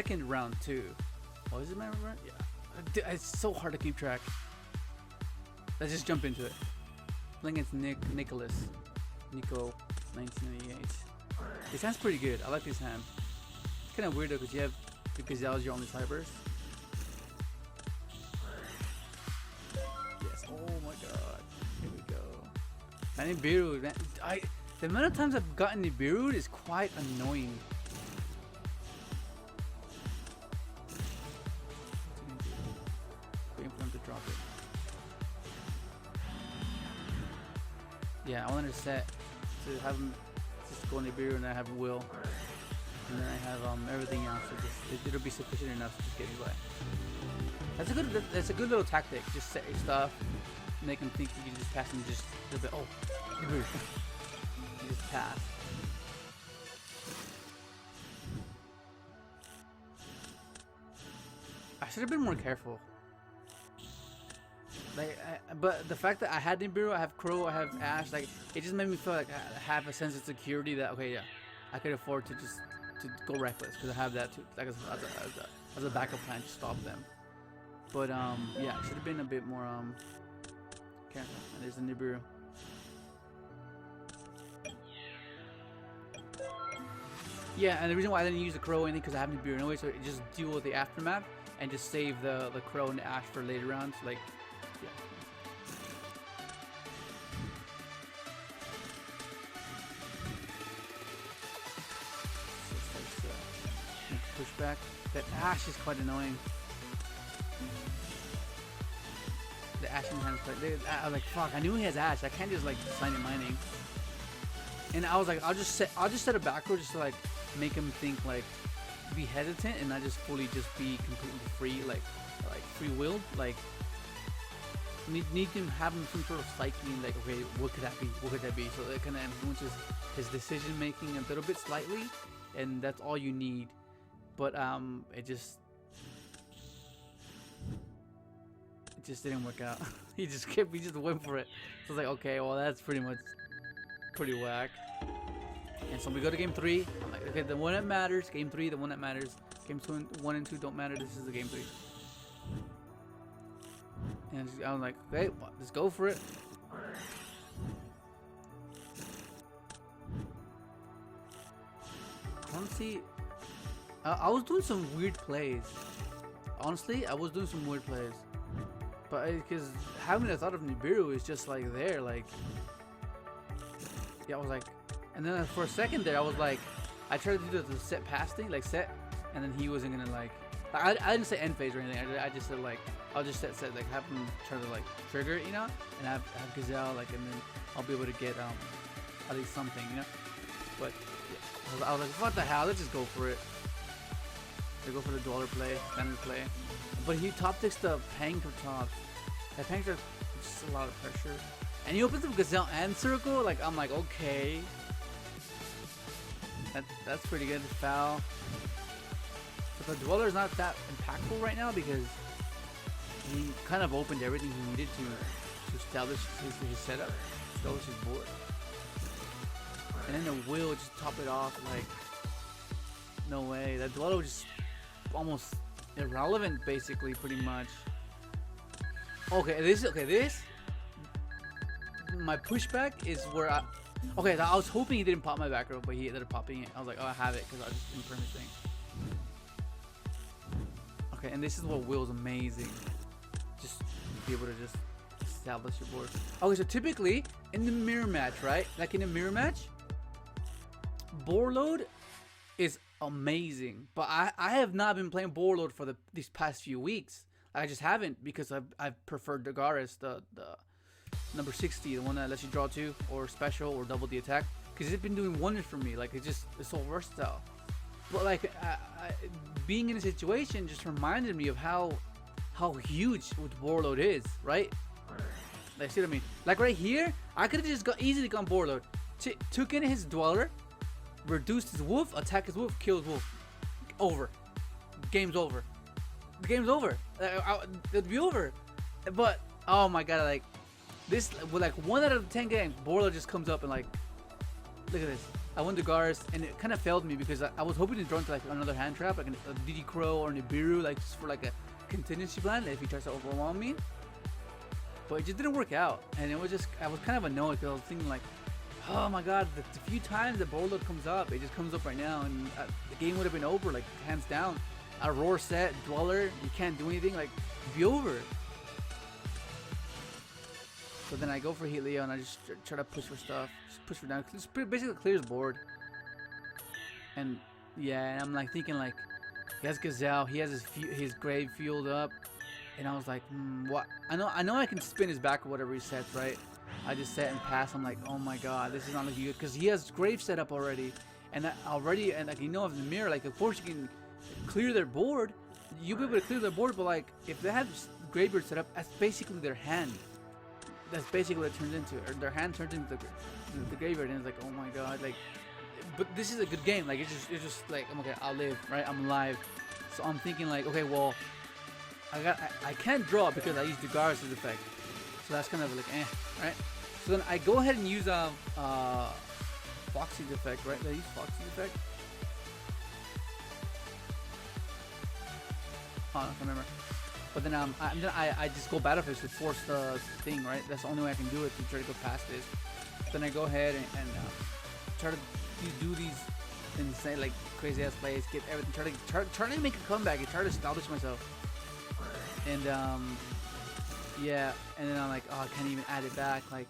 second round too. Oh, is it my round? Yeah. It's so hard to keep track. Let's just jump into it. Playing against Nico, 1998. His hand's pretty good. I like his hand. It's kind of weird though because you have that was your only typers. Yes. Oh my god. Here we go. Man, Nibiru, man, the amount of times I've gotten Nibiru is quite annoying. Waiting for him to drop it. Yeah, I wanted to set to have him just go Nibiru and I have Will. And then I have everything else. So it'll be sufficient enough to just get me by. That's a good little tactic. Just set your stuff, make him think you can just pass him just a little bit. Oh, Nibiru. You just pass. I should have been more careful. Like, but the fact that I had Nibiru, I have Crow, I have Ash, like it just made me feel like I have a sense of security that okay, yeah, I could afford to just go reckless because I have that too, like as a backup plan to stop them. But yeah, I should have been a bit more careful. And there's the Nibiru. Yeah, and the reason why I didn't use the Crow or anything because I have Nibiru anyway, so it just deal with the aftermath and just save the Crow and the Ash for later rounds, like. Yeah. Push back. That Ash is quite annoying. The Ash in hand is quite. I was like, fuck! I knew he has Ash. I can't just like silent mining. And I was like, I'll just set a back row just to like make him think like be hesitant and not just fully just be completely free, like free willed, like. Need to have him some sort of cycling, like okay, what could that be? What could that be? So it kind of influences his decision making a little bit slightly, and that's all you need. But it just didn't work out. he just went for it. So I was like, okay, well that's pretty whack. And so we go to game 3. I'm like, okay, the one that matters. Game 3, the one that matters. Game 1 and 2 don't matter. This is the game 3. And I was like, okay, let's go for it. Honestly, I was doing some weird plays. Honestly, I was doing some weird plays. But because having the thought of Nibiru is just like there, like. Yeah, I was like. And then for a second there, I was like. I tried to do the set pass thing, like set. And then he wasn't gonna like. I didn't say end phase or anything. I just said like. I'll just set like have him try to like trigger it, you know, and have Gazelle like, and then I'll be able to get at least something, you know. But yeah, I was like, what the hell? Let's just go for it. They go for the dweller play, standard play. But he top ticks the Pang for top. That Pang's just a lot of pressure, and he opens up Gazelle and Circle. Like I'm like, okay, that's pretty good. Foul. But the dweller is not that impactful right now because. He kind of opened everything he needed to establish his setup, establish his board. And then the Will just top it off like, no way. That Dweller was just almost irrelevant basically, pretty much. Okay, this, my pushback is where I was hoping he didn't pop my back row, but he ended up popping it. I was like, oh, I have it because I was just impermising. Okay, and this is what Will's amazing. Just be able to just establish your board. Okay, so typically in the mirror match, right? Like in a mirror match, board load is amazing. But I have not been playing board load for these past few weeks. I just haven't because I've preferred the Garis, the number 60, the one that lets you draw 2 or special or double the attack, because it's been doing wonders for me. Like it's so versatile. But like being in a situation just reminded me of how huge Warlord is, right? Like, see what I mean? Like right here, I could have just easily gone Warlord, took in his Dweller, reduced his Wolf, attack his Wolf, kill his Wolf. Over. Game's over. The game's over. It'd be over. But oh my god, like this, with like 1 out of 10 games, Warlord just comes up and like, look at this. I went to Gars, and it kind of failed me because I was hoping to draw into like another hand trap, like a DD Crow or Nibiru, like just for like a contingency plan if he tries to overwhelm me. But it just didn't work out, and it was just, I was kind of annoyed because I was thinking like, oh my god, the few times the board load comes up, it just comes up right now, and the game would have been over, like hands down. A roar set, Dweller, you can't do anything, like it'd be over. So then I go for Helio and I just try to push for stuff, just push for down, just basically clears board. And yeah, and I'm like thinking like, he has Gazelle, he has his grave fueled up. And I was like, what? I know I can spin his back or whatever he sets, right? I just set and pass. I'm like, oh my god, this is not looking good because he has grave set up already, and like, you know, if the mirror, like, of course you can clear their board, you'll be able to clear their board, but like if they have graveyard set up, that's basically their hand. That's basically what it turns into, or their hand turns into the graveyard, and it's like, oh my god, like. But this is a good game. Like it's just like, I'm okay, I'll live, right? I'm alive. So I'm thinking like, okay, well. I can't draw because I used the Gar's effect, so that's kind of like right? So then I go ahead and use Foxy's effect, right? Did I use Foxy's effect? Oh, I don't remember. But then I just go Battlefish to force the thing, right? That's the only way I can do it to try to go past this. Then I go ahead and try to do these insane, like crazy ass plays, get everything, try to make a comeback, and try to establish myself. And yeah, and then I'm like, oh, I can't even add it back, like,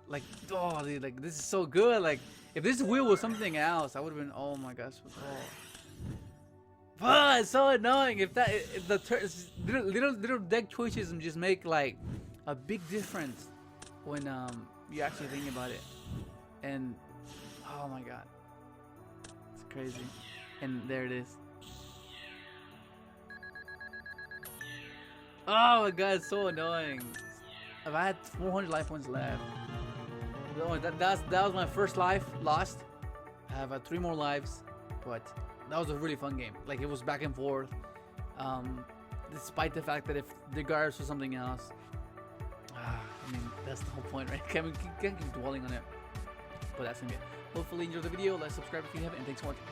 like, oh, dude, like, this is so good. Like, if this wheel was something else, I would have been, oh my gosh, it's so annoying. If the little deck choices just make like a big difference when you actually think about it. And oh my god, it's crazy. And there it is. Oh my god, it's so annoying. If I had 400 life points left. Oh, that was my first life lost. I have 3 more lives, but that was a really fun game. Like, it was back and forth. Despite the fact that if the guards was something else, I mean, that's the whole point, right? Can't keep dwelling on it. But that's gonna be it. Hopefully you enjoyed the video. Let's subscribe if you haven't, and thanks for watching.